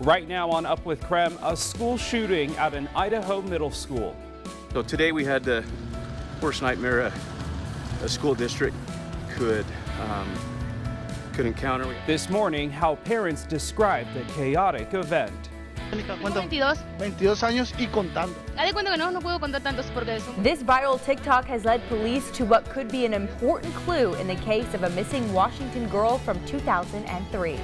Right now on Up with KREM, a school shooting at an Idaho middle school. So today we had the worst nightmare a school district could encounter. This morning, how parents describe the chaotic event. 22 años y contando. No puedo contar tantos porque eso. This viral TikTok has led police to what could be an important clue in the case of a missing Washington girl from 2003.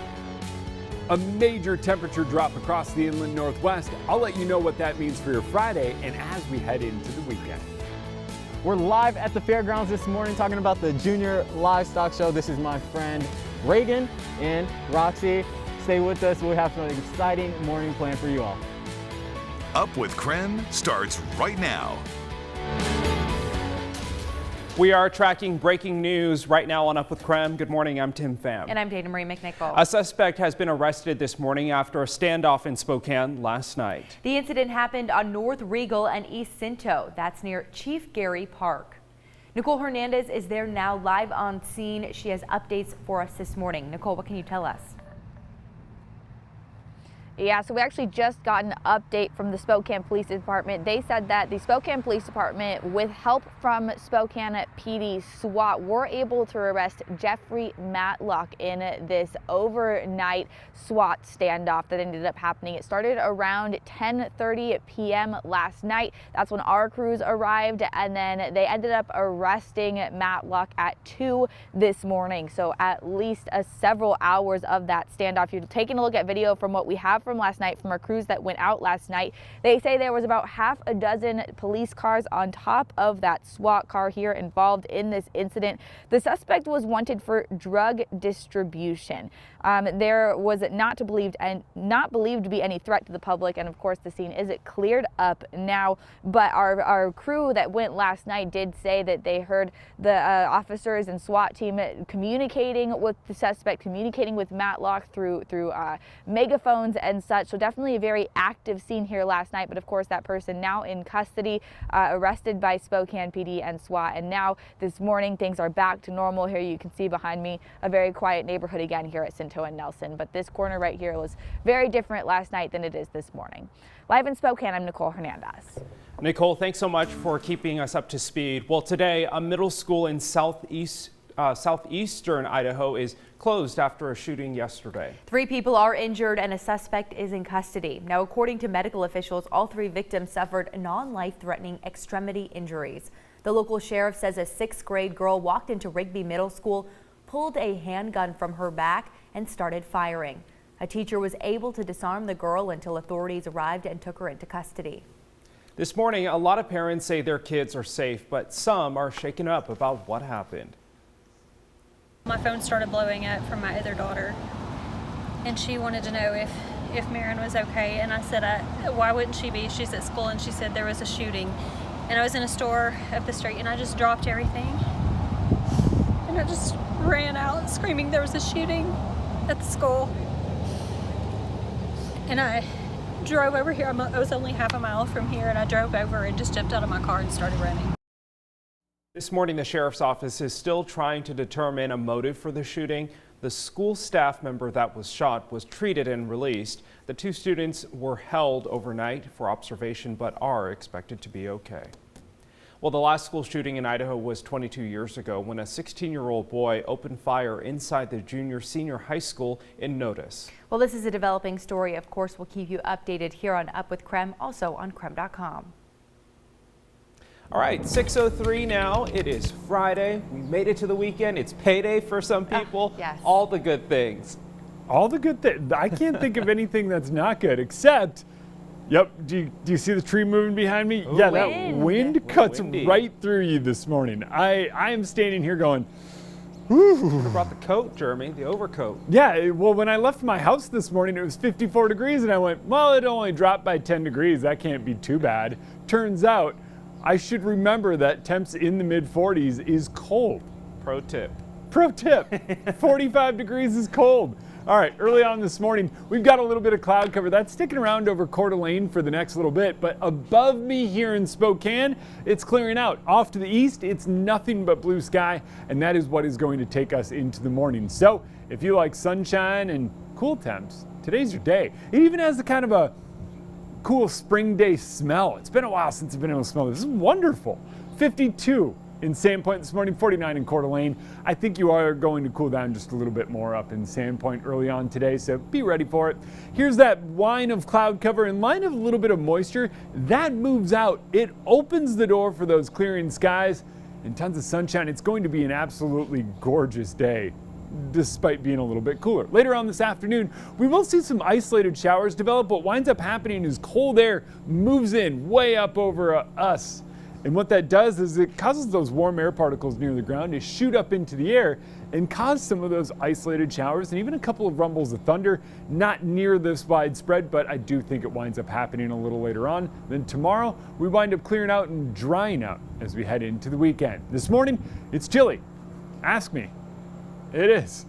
A major temperature drop across the inland northwest. I'll let you know what that means for your Friday and as we head into the weekend. We're live at the fairgrounds this morning talking about the Junior Livestock Show. This is my friend Reagan and Roxy. Stay with us. We have an exciting morning planned for you all. Up with KREM starts right now. We are tracking breaking news right now on Up with KREM. Good morning, I'm Tim Pham. And I'm Dana Marie McNichol. A suspect has been arrested this morning after a standoff in Spokane last night. The incident happened on North Regal and East Cinto. That's near Chief Gary Park. Nicole Hernandez is there now live on scene. She has updates for us this morning. Nicole, what can you tell us? Yeah, so we actually just got an update from the Spokane Police Department. They said that the Spokane Police Department, with help from Spokane PD SWAT, were able to arrest Jeffrey Matlock in this overnight SWAT standoff that ended up happening. It started around 10:30 p.m. last night. That's when our crews arrived, and then they ended up arresting Matlock at 2 this morning. So at least several hours of that standoff. You're taking a look at video from what we have from last night from our crews that went out last night. They say there was about half a dozen police cars on top of that SWAT car here involved in this incident. The suspect was wanted for drug distribution. There was not believed to be any threat to the public, and of course the scene is cleared up now. But our crew that went last night did say that they heard the officers and SWAT team communicating with the suspect, communicating with Matlock through megaphones and such. So definitely a very active scene here last night. But of course that person now in custody, arrested by Spokane PD and SWAT. And now this morning things are back to normal. Here you can see behind me a very quiet neighborhood again here at Cinto and Nelson. But this corner right here was very different last night than it is this morning. Live in Spokane, I'm Nicole Hernandez. Nicole, thanks so much for keeping us up to speed. Well, today a middle school in southeastern Idaho is closed after a shooting yesterday. 3 people are injured and a suspect is in custody. Now, according to medical officials, all 3 victims suffered non-life-threatening extremity injuries. The local sheriff says a 6th grade girl walked into Rigby Middle School, pulled a handgun from her back and started firing. A teacher was able to disarm the girl until authorities arrived and took her into custody. This morning, a lot of parents say their kids are safe, but some are shaken up about what happened. My phone started blowing up from my other daughter, and she wanted to know if Marin was okay, and I said, why wouldn't she be? She's at school, and she said there was a shooting. And I was in a store up the street, and I just dropped everything, and I just ran out screaming there was a shooting at the school. And I drove over here. I was only half a mile from here, and I drove over and just jumped out of my car and started running. This morning, the sheriff's office is still trying to determine a motive for the shooting. The school staff member that was shot was treated and released. The 2 students were held overnight for observation but are expected to be okay. Well, the last school shooting in Idaho was 22 years ago when a 16-year-old boy opened fire inside the junior-senior high school in Notice. Well, this is a developing story. Of course, we'll keep you updated here on Up with KREM, also on KREM.com. All right, 6:03 now. It is Friday. We made it to the weekend. It's payday for some people. Yes. All the good things. All the good things. I can't think of anything that's not good except, yep, do you see the tree moving behind me? Ooh, yeah, that wind cuts right through you this morning. I am standing here going, whew. You could have brought the coat, Jeremy, the overcoat. Yeah, well, when I left my house this morning, it was 54 degrees, and I went, well, it only dropped by 10 degrees. That can't be too bad. Turns out, I should remember that temps in the mid-40s is cold. Pro tip. Pro tip, 45 degrees is cold. All right, early on this morning, we've got a little bit of cloud cover. That's sticking around over Coeur d'Alene for the next little bit, but above me here in Spokane, it's clearing out. Off to the east, it's nothing but blue sky, and that is what is going to take us into the morning. So if you like sunshine and cool temps, today's your day. It even has the kind of a cool spring day smell. It's been a while since I've been able to smell this. This is wonderful. 52 in Sandpoint this morning, 49 in Coeur d'Alene. I think you are going to cool down just a little bit more up in Sandpoint early on today, so be ready for it. Here's that line of cloud cover and line of a little bit of moisture. That moves out. It opens the door for those clearing skies and tons of sunshine. It's going to be an absolutely gorgeous day, despite being a little bit cooler. Later on this afternoon, we will see some isolated showers develop. What winds up happening is cold air moves in way up over us. And what that does is it causes those warm air particles near the ground to shoot up into the air and cause some of those isolated showers and even a couple of rumbles of thunder. Not near this widespread, but I do think it winds up happening a little later on. Then tomorrow, we wind up clearing out and drying out as we head into the weekend. This morning, it's chilly. Ask me. It is.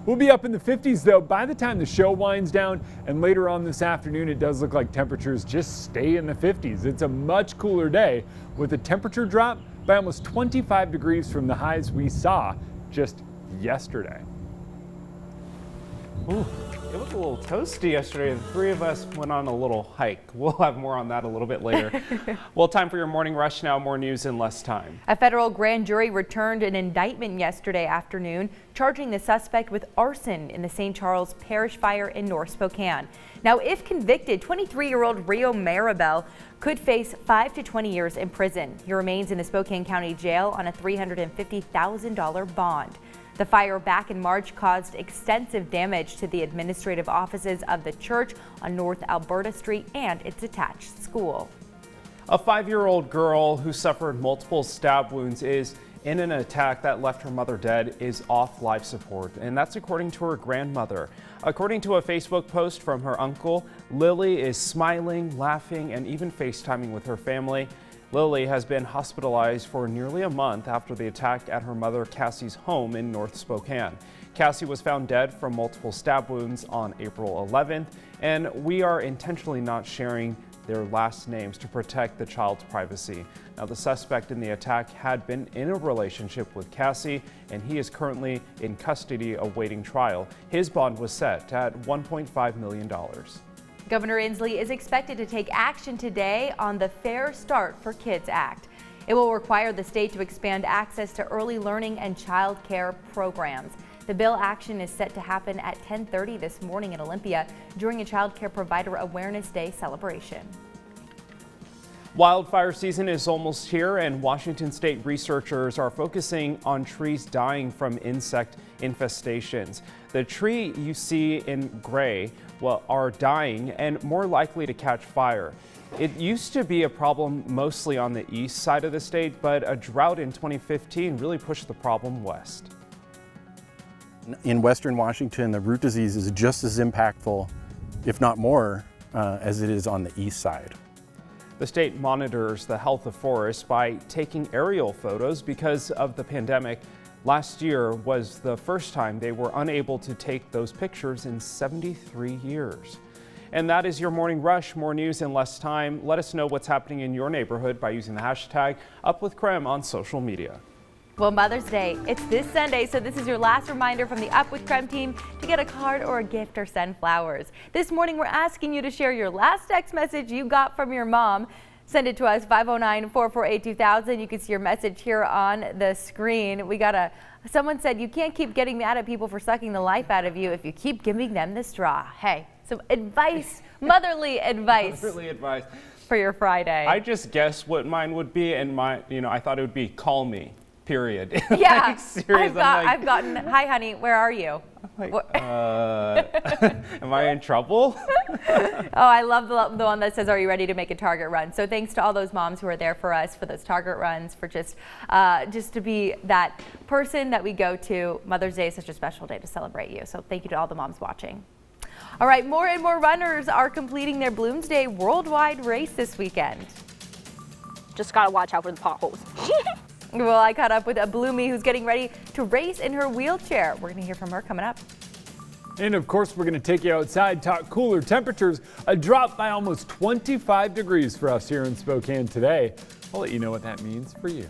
We'll be up in the 50s though by the time the show winds down, and later on this afternoon it does look like temperatures just stay in the 50s. It's a much cooler day with a temperature drop by almost 25 degrees from the highs we saw just yesterday. Ooh, it was a little toasty yesterday. The three of us went on a little hike. We'll have more on that a little bit later. Well, time for your morning rush now. More news in less time. A federal grand jury returned an indictment yesterday afternoon charging the suspect with arson in the St. Charles Parish fire in North Spokane. Now, if convicted, 23-year-old Rio Maribel could face 5 to 20 years in prison. He remains in the Spokane County Jail on a $350,000 bond. The fire back in March caused extensive damage to the administrative offices of the church on North Alberta Street and its attached school. A 5-year-old girl who suffered multiple stab wounds is in an attack that left her mother dead is off life support, and that's according to her grandmother. According to a Facebook post from her uncle, Lily is smiling, laughing, and even FaceTiming with her family. Lily has been hospitalized for nearly a month after the attack at her mother Cassie's home in North Spokane. Cassie was found dead from multiple stab wounds on April 11th, and we are intentionally not sharing their last names to protect the child's privacy. Now, the suspect in the attack had been in a relationship with Cassie, and he is currently in custody awaiting trial. His bond was set at $1.5 million. Governor Inslee is expected to take action today on the Fair Start for Kids Act. It will require the state to expand access to early learning and child care programs. The bill action is set to happen at 10:30 this morning in Olympia during a Child Care Provider Awareness Day celebration. Wildfire season is almost here, and Washington State researchers are focusing on trees dying from insect infestations. The tree you see in gray are dying and more likely to catch fire. It used to be a problem mostly on the east side of the state, but a drought in 2015 really pushed the problem west. In Western Washington, the root disease is just as impactful, if not more, as it is on the east side. The state monitors the health of forests by taking aerial photos because of the pandemic. Last year was the first time they were unable to take those pictures in 73 years. And that is your morning rush. More news in less time. Let us know what's happening in your neighborhood by using the hashtag #UpWithKREM on social media. Well, Mother's Day, it's this Sunday, so this is your last reminder from the Up with KREM team to get a card or a gift or send flowers. This morning, we're asking you to share your last text message you got from your mom. Send it to us, 509-448-2000. You can see your message here on the screen. Someone said, you can't keep getting mad at people for sucking the life out of you if you keep giving them the straw. Hey, some advice, motherly advice. Motherly advice. For your Friday. I just guessed what mine would be, and I thought it would be call me. Period. Yeah, Serious, I've gotten, hi honey, where are you? I'm like, am I in trouble? Oh, I love the one that says, are you ready to make a Target run? So thanks to all those moms who are there for us for those Target runs, for just to be that person that we go to. Mother's Day is such a special day to celebrate you. So thank you to all the moms watching. All right, more and more runners are completing their Bloomsday Worldwide race this weekend. Just gotta watch out for the potholes. Well, I caught up with a Bloomy who's getting ready to race in her wheelchair. We're going to hear from her coming up. And of course, we're going to take you outside, talk cooler temperatures, a drop by almost 25 degrees for us here in Spokane today. I'll let you know what that means for you.